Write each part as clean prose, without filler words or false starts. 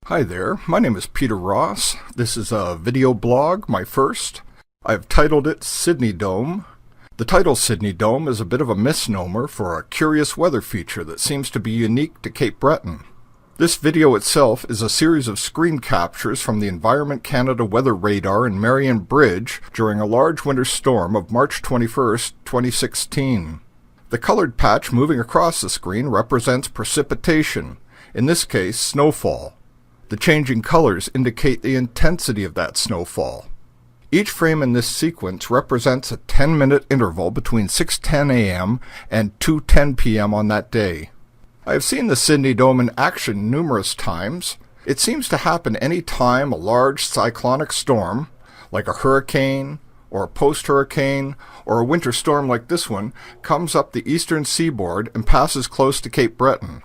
Hi there, my name is Peter Ross. This is a video blog, my first. I've titled it Sydney Dome. The title Sydney Dome is a bit of a misnomer for a curious weather feature that seems to be unique to Cape Breton. This video itself is a series of screen captures from the Environment Canada weather radar in Marion Bridge during a large winter storm of March 21st, 2016. The colored patch moving across the screen represents precipitation, in this case snowfall. The changing colors indicate the intensity of that snowfall. Each frame in this sequence represents a 10-minute interval between 6:10 a.m. and 2:10 p.m. on that day. I have seen the Sydney Dome in action numerous times. It seems to happen any time a large cyclonic storm, like a hurricane, or a post-hurricane, or a winter storm like this one, comes up the eastern seaboard and passes close to Cape Breton.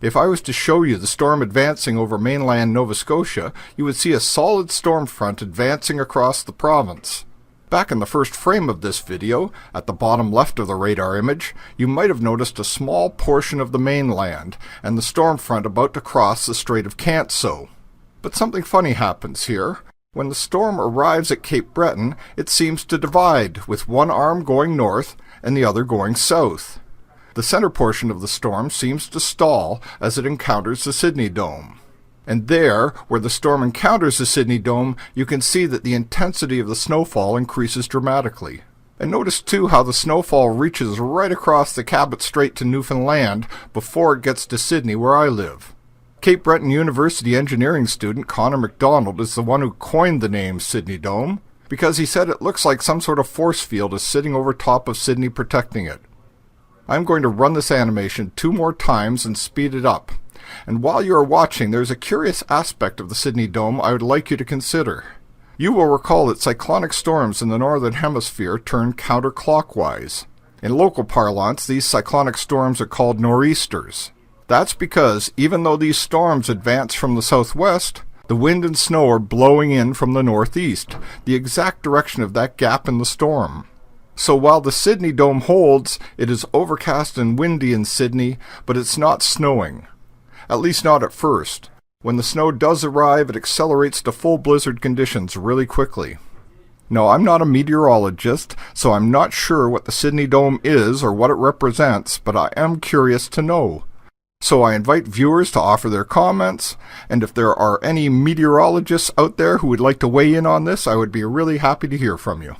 If I was to show you the storm advancing over mainland Nova Scotia, you would see a solid storm front advancing across the province. Back in the first frame of this video, at the bottom left of the radar image, you might have noticed a small portion of the mainland and the storm front about to cross the Strait of Canso. But something funny happens here. When the storm arrives at Cape Breton, it seems to divide, with one arm going north and the other going south. The center portion of the storm seems to stall as it encounters the Sydney Dome. And there, where the storm encounters the Sydney Dome, you can see that the intensity of the snowfall increases dramatically. And notice too how the snowfall reaches right across the Cabot Strait to Newfoundland before it gets to Sydney, where I live. Cape Breton University engineering student Connor MacDonald is the one who coined the name Sydney Dome, because he said it looks like some sort of force field is sitting over top of Sydney protecting it. I'm going to run this animation 2 more times and speed it up. And while you are watching, there's a curious aspect of the Sydney Dome I would like you to consider. You will recall that cyclonic storms in the northern hemisphere turn counterclockwise. In local parlance, these cyclonic storms are called nor'easters. That's because, even though these storms advance from the southwest, the wind and snow are blowing in from the northeast, the exact direction of that gap in the storm. So while the Sydney Dome holds, it is overcast and windy in Sydney, but it's not snowing. At least not at first. When the snow does arrive, it accelerates to full blizzard conditions really quickly. No, I'm not a meteorologist, so I'm not sure what the Sydney Dome is or what it represents, but I am curious to know. So I invite viewers to offer their comments, and if there are any meteorologists out there who would like to weigh in on this, I would be really happy to hear from you.